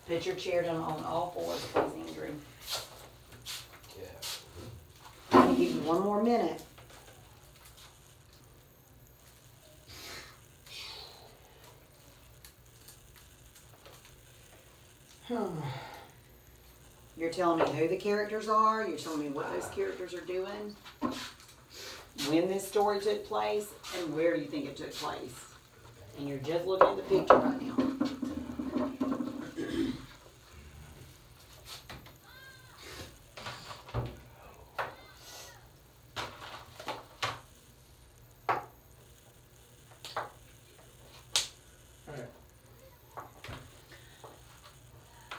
Put your chair down on all fours, please, Andrew. Yeah. I'm gonna give you one more minute. You're telling me who the characters are. You're telling me what those characters are doing, when this story took place, and where you think it took place. And you're just looking at the picture right now.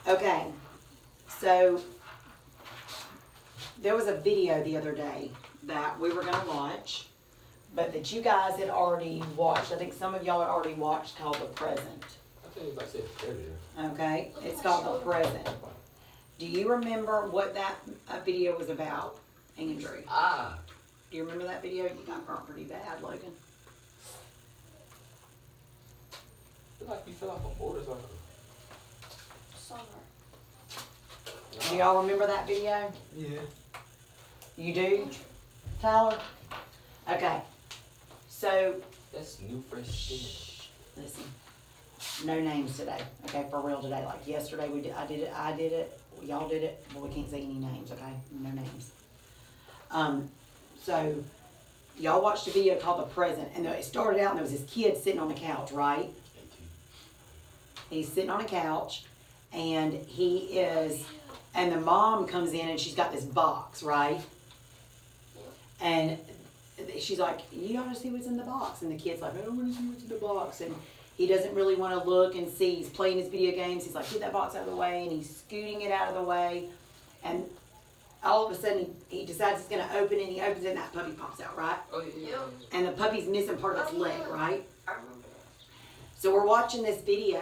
Okay, so there was a video the other day that we were going to watch, but that you guys had already watched. I think some of y'all had already watched, called The Present. I think I said earlier. Okay, it's called The Present. Do you remember what that video was about, Andrew? Do you remember that video? You got burnt pretty bad, Logan. I feel like you fell off a motorcycle. Do y'all remember that video? Yeah. You do, Tyler? Okay, so That's new, fresh skin. listen, no names today, okay, for real today. Like yesterday, I did it, y'all did it, but we can't say any names, okay? No names. So y'all watched a video called The Present, and it started out and there was this kid sitting on the couch, right? He's sitting on a couch, and and the mom comes in and she's got this box, right? And she's like, you ought to see what's in the box. And the kid's like, I don't want to see what's in the box. And he doesn't really want to look and see. He's playing his video games. He's like, get that box out of the way. And he's scooting it out of the way. And all of a sudden, he decides he's going to open it. And he opens it and that puppy pops out, right? Oh, yeah. And the puppy's missing part of its leg, right? I remember that. So we're watching this video.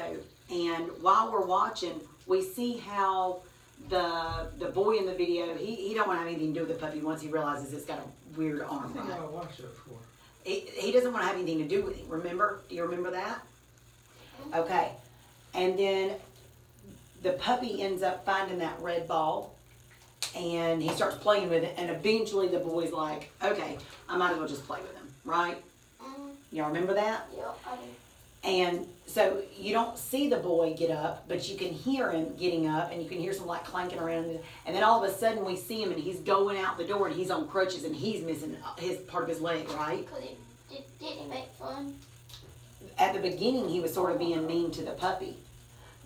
And while we're watching, we see how the boy in the video, he don't want to have anything to do with the puppy once he realizes it's got a weird arm, I think right? I watched that before. He doesn't want to have anything to do with it, remember? Do you remember that? Okay. And then the puppy ends up finding that red ball, and he starts playing with it, and eventually the boy's like, okay, I might as well just play with him, right? Y'all remember that? Yeah, I do. And so you don't see the boy get up, but you can hear him getting up, and you can hear some like clanking around. And then all of a sudden we see him, and he's going out the door, and he's on crutches, and he's missing his part of his leg, right? Because didn't he make fun? At the beginning, he was sort of being mean to the puppy.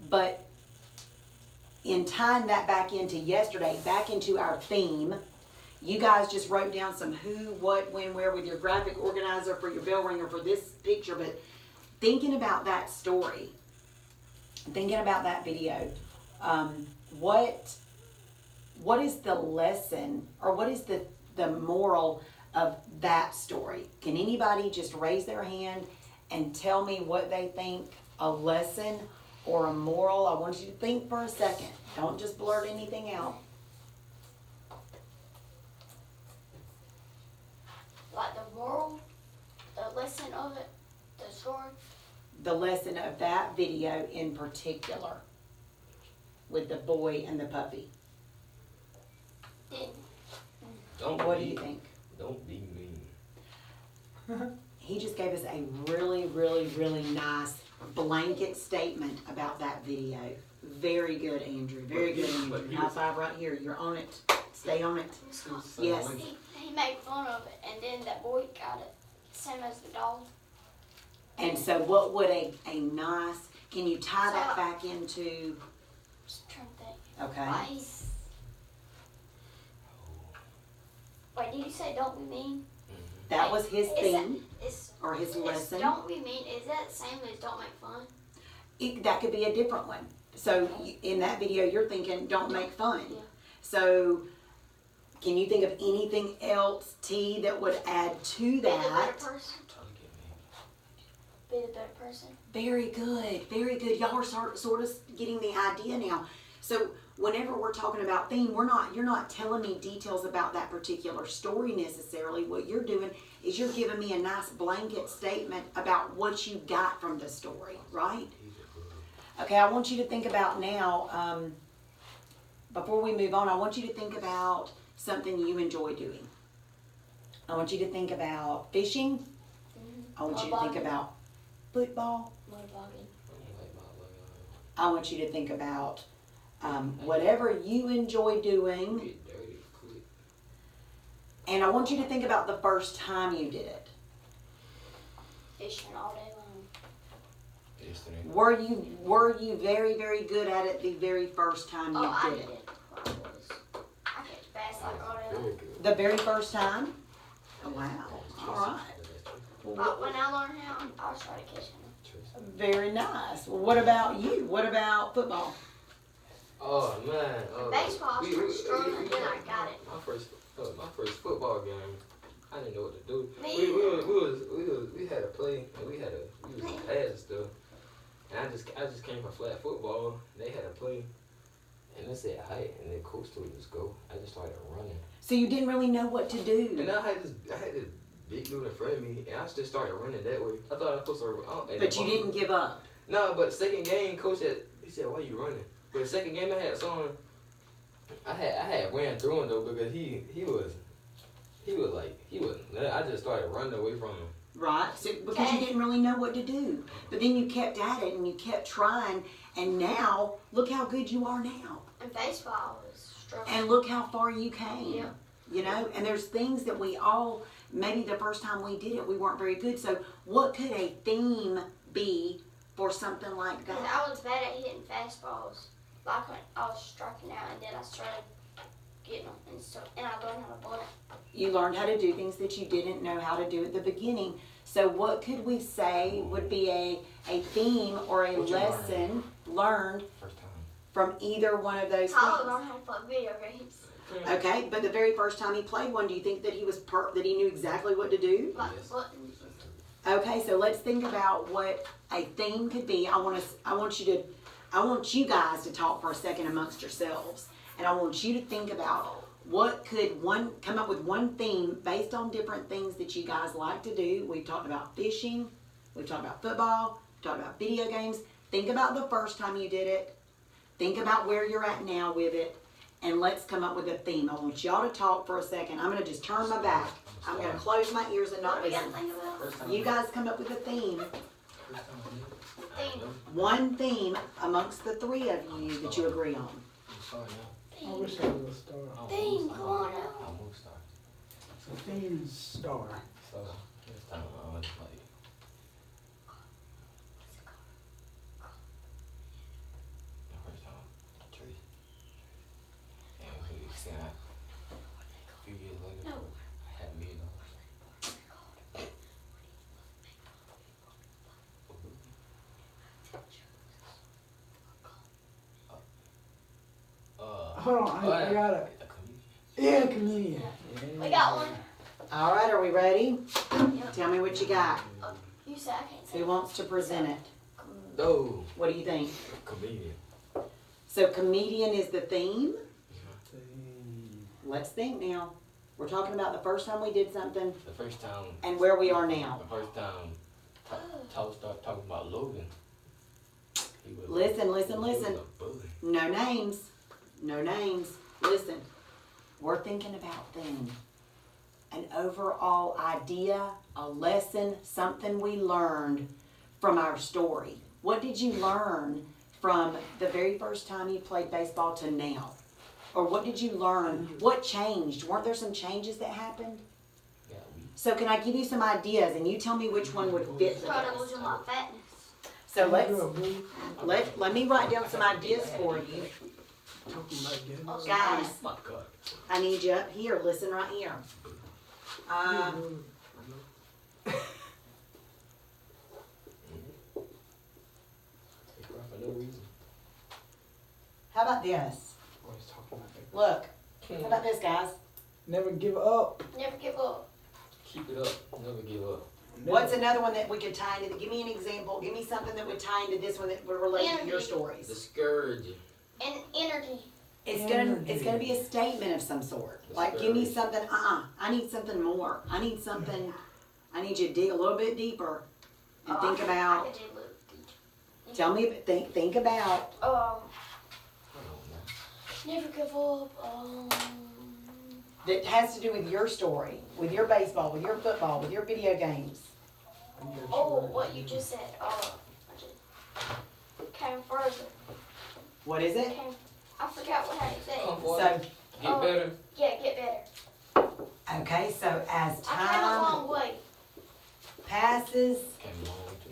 But in tying that back into yesterday, back into our theme, you guys just wrote down some who, what, when, where with your graphic organizer for your bell ringer for this picture, but thinking about that story, thinking about that video, what is the lesson, or what is the moral of that story? Can anybody just raise their hand and tell me what they think a lesson or a moral? I want you to think for a second. Don't just blurt anything out. Like the moral, the lesson of it, the story. The lesson of that video in particular with the boy and the puppy. What do you think? Don't be mean. He just gave us a really, really, really nice blanket statement about that video. Very good, Andrew. Very good, Andrew. High five right here. You're on it. Stay on it. Yes. He made fun of it, and then that boy got it. Same as the dog. And so what would a nice, can you tie that back into, Just trying to think. okay. Wait, did you say don't be mean? That was his theme, Is or his lesson. don't be mean, is that the same as don't make fun? That could be a different one. So in that video, you're thinking, don't make fun. Yeah. So can you think of anything else, T, that would add to Be the better that? person. Be the better person. Very good, very good. Y'all are sort of getting the idea now. So whenever we're talking about theme, you're not telling me details about that particular story necessarily. What you're doing is you're giving me a nice blanket statement about what you got from the story, right? Okay, I want you to think about now, before we move on, I want you to think about something you enjoy doing. I want you to think about fishing. I want you to think about football. Motorbogging. I want you to think about whatever you enjoy doing. Get dirty quick. And I want you to think about the first time you did it. Fishing all day long. Yesterday. Were you very, very good at it the very first time you I did did it? it. I get fast like all day Very long. good. The very first time? Oh, wow. All right. When I learn how, I'll try to catch him. Very nice. Well, what about you? What about football? Oh man. Baseball, I was struggling, then I got it. My first football game. I didn't know what to do. Me We had a play and we was on pass and stuff. And I just came from flag football. They had a play. And they said height and the coach told me to go. I just started running. So you didn't really know what to do. And I had this big dude in front of me, and I just started running that way. I thought I was supposed to. But you didn't give up. No, but the second game, coach he said, "Why you running?" But the second game, I had someone. I had ran through him though because he was. I just started running away from him. Right, so, because you didn't really know what to do. But then you kept at it and you kept trying, and now, look how good you are now. In baseball, I was struggling. And look how far you came. Yeah. You know, and there's things that we all, maybe the first time we did it, we weren't very good. So what could a theme be for something like Because that? I was bad at hitting fastballs. Like when I was striking out, and then I started getting them and stuff, and I learned how to bunt. You learned how to do things that you didn't know how to do at the beginning. So what could we say would be a theme or a What you lesson learned First time. from either one of those Tyler things? learned how to play video games. Okay, but the very first time he played one, do you think that he was that he knew exactly what to do? Like Yes. buttons. Okay, so let's think about what a theme could be. I want you guys to talk for a second amongst yourselves, and I want you to think about what could come up with one theme based on different things that you guys like to do. We've talked about fishing, we've talked about football, we've talked about video games. Think about the first time you did it. Think about where you're at now with it. And let's come up with a theme. I want y'all to talk for a second. I'm going to just turn my back. I'm going to close my ears and What not do we listen. gotta think about? First time. You guys come up with a theme. First time I did it. Theme. One theme amongst the three of you that you agree on. I'm sorry now. I wish I was a star. Theme, come on now. I'm a star. So theme star. So this time I was like. The first time, tree. And we seen a few years later, No. I had $1 million. Hold on, I got it. A comedian. Yeah, comedian. We got one. All right, are we ready? Yep. Tell me what you got. You said I can't say Who wants to present it? No, What do you think? comedian. So comedian is the theme. Theme. Let's think now. We're talking about the first time we did something The first time. and where we are now. The first time, start talking about Logan. He was Listen. he was a bully. No names. No names. Listen. We're thinking about theme. An overall idea, a lesson, something we learned from our story. What did you learn from the very first time you played baseball to now? Or what did you learn? What changed? Weren't there some changes that happened? Yeah, So can I give you some ideas and you tell me which one would fit the Try to best? lose my fatness. So Let's let me write down some ideas for you. talking about getting Oh, Guys, my God. I need you up here. Listen right here. They cry for no reason. How about this? Always talking about that. Look. How about this, guys? Never give up. Never give up. Keep it up. Never give up. What's another one that we could tie into? Give me an example. Give me something that would tie into this one that would relate to your Energy. stories. And Discouraging. energy. It's gonna be a statement of some sort. Like, give me something. I need something more. I need something. I need you to dig a little bit deeper and think I about. could do a little deep. Tell me, think about, Hold on, Never give up. that has to do with your story, with your baseball, with your football, with your video games. Oh, what you just said. Came further. What is it? I forgot what how you said. Come it. forward. So, Get better. Yeah, get better. okay, so as I came a long time way. passes, Came a long way too.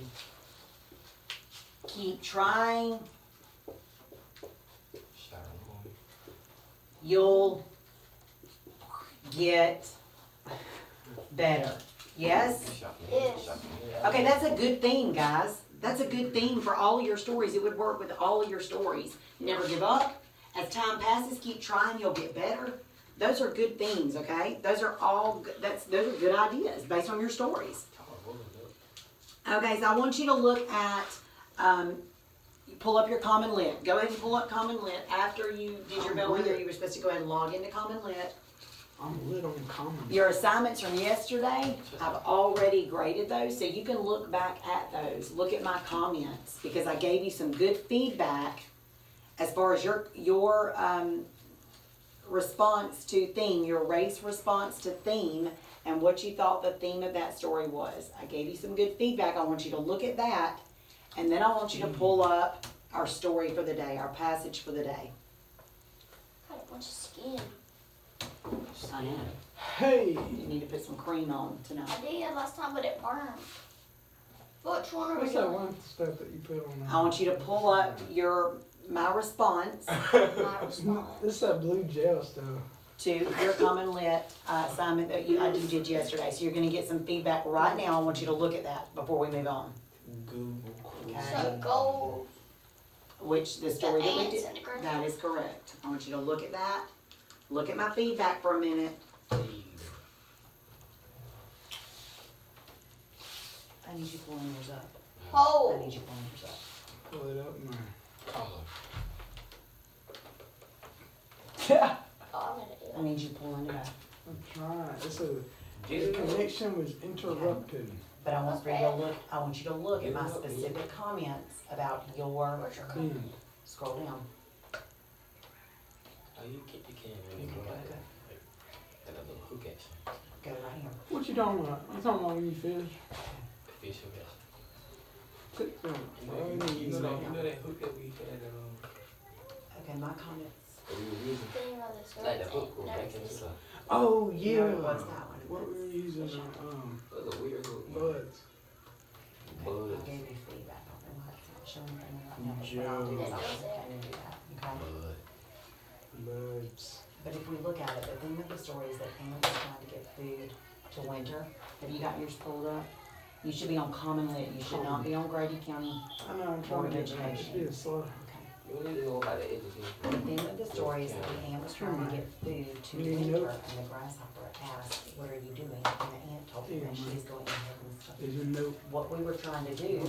keep trying, Shot on home. you'll get better. Yes? Shot me. Yes. Shot me. Okay, that's a good theme, guys. That's a good theme for all of your stories. It would work with all of your stories. Never give up. As time passes, keep trying, you'll get better. Those are good themes, okay? Those are all, those are good ideas based on your stories. Okay, so I want you to look at, pull up your Common Lit. Go ahead and pull up Common Lit. After you did your bell ringer, you were supposed to go ahead and log into Common Lit. I'm lit on common. Your assignments from yesterday, I've already graded those, so you can look back at those. Look at my comments, because I gave you some good feedback as far as your response to theme, your race response to theme, and what you thought the theme of that story was. I gave you some good feedback. I want you to look at that, and then I want you to pull up our story for the day, our passage for the day. Got a bunch of skin. I know. Hey! You need to put some cream on tonight. I did last time, but it burned. Which one are we What's that doing? one stuff that you put on there? I want you to pull up my response My response. This is that blue gel stuff. to your Common Lit assignment that you did yesterday. So you're gonna get some feedback right now. I want you to look at that before we move on. Google. Okay. So gold. Which the story that we ants did, and the green. that is correct. I want you to look at that. Look at my feedback for a minute. I need you pulling yours up. I Oh. need you pulling yours up. Pull it up, man. Color. Yeah. Oh, I'm gonna do I need you pulling it up. I'm trying. It's a, Get the it up. connection was interrupted. But I want you to look at my specific comments about your, Where's your color? Man, scroll down. Oh, you get the camera. Okay, You go go, like go. that. Got a little hook action. Go right here. what you talking about? You talking about when you finish? Fish hook action. Click on it. You know that hook that we had Okay, my comments. that we were using? Thing of this Like the hook no, go back it's into this the. one. Oh, No, yeah. it was that one. What were you using That was a weird hook. buds? I Buds. gave you feedback. I don't know why it's not showing anything right now. But what I'll do is I'll continue to do that, okay? Bud. Buds. But if we look at it, the theme of the story is that Aaron is trying to get food to winter. Have you got yours pulled up? You should be on Common Lit. You should not be on Grady County. I know, I'm Board trying of to get Education. it. Slow. Okay. You need to know about the education. The theme of the story is that the ant was trying to get food to You winter, know. and the grasshopper asked, "What are you doing?" And the ant told him that she is going ahead and stuff. There's a note. What we were trying to do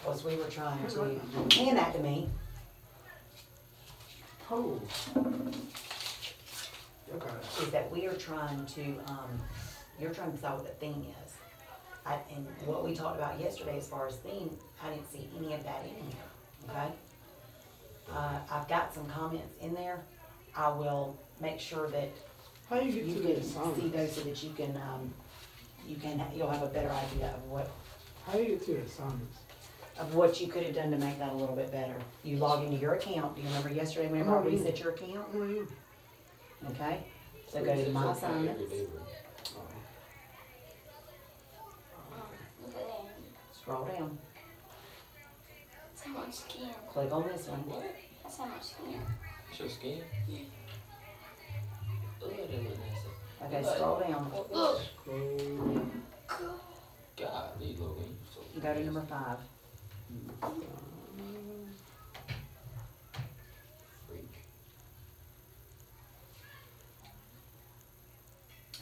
was we were trying to hand that to me. Oh. Okay. Is that we are trying to, you're trying to decide what the theme is. And what we talked about yesterday as far as theme, I didn't see any of that in here, okay? I've got some comments in there. I will make sure that How you get you to can the see assignment? those so that you'll have a better idea How you get to the assignments? of what you could have done to make that a little bit better. You log into your account. Do you remember yesterday whenever I reset your account? Where are you? Okay? So go to my assignments. Look at that. Scroll down, That's how much skin. click on this one. That's how much skin. It's your skin? Yeah. Oh, that look nasty. Okay, scroll down. Look. Scroll. God, these Logan, you so. You go to number 5. Freak.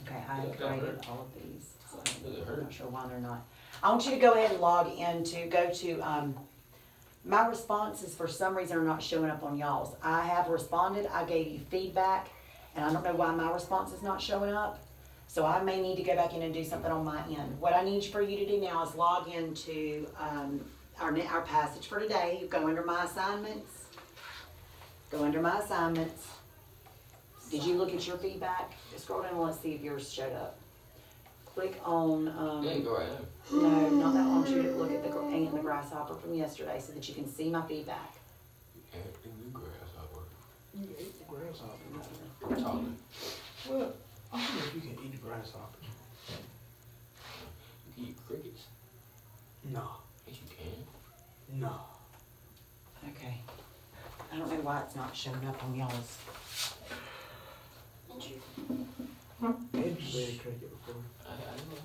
Okay, I have graded all of these, so Does it I'm hurt? not sure why they're not. I want you to go ahead and go to, my responses for some reason are not showing up on y'all's. I have responded, I gave you feedback, and I don't know why my response is not showing up. So I may need to go back in and do something on my end. What I need for you to do now is log into, our passage for today. Go under my assignments. Go under my assignments. Did you look at your feedback? Just scroll down and let's see if yours showed up. Click on, There you go right there. no, not that one. I want you to look at the ant and the grasshopper from yesterday so that you can see my feedback. And the grasshopper. You ate the grasshopper. Taller. Well, I don't know if you can eat the grasshopper. You can eat crickets. No. Yes, you can. No. Okay. I don't know why it's not showing up on y'all's. Did you? I ate a cricket before. I know.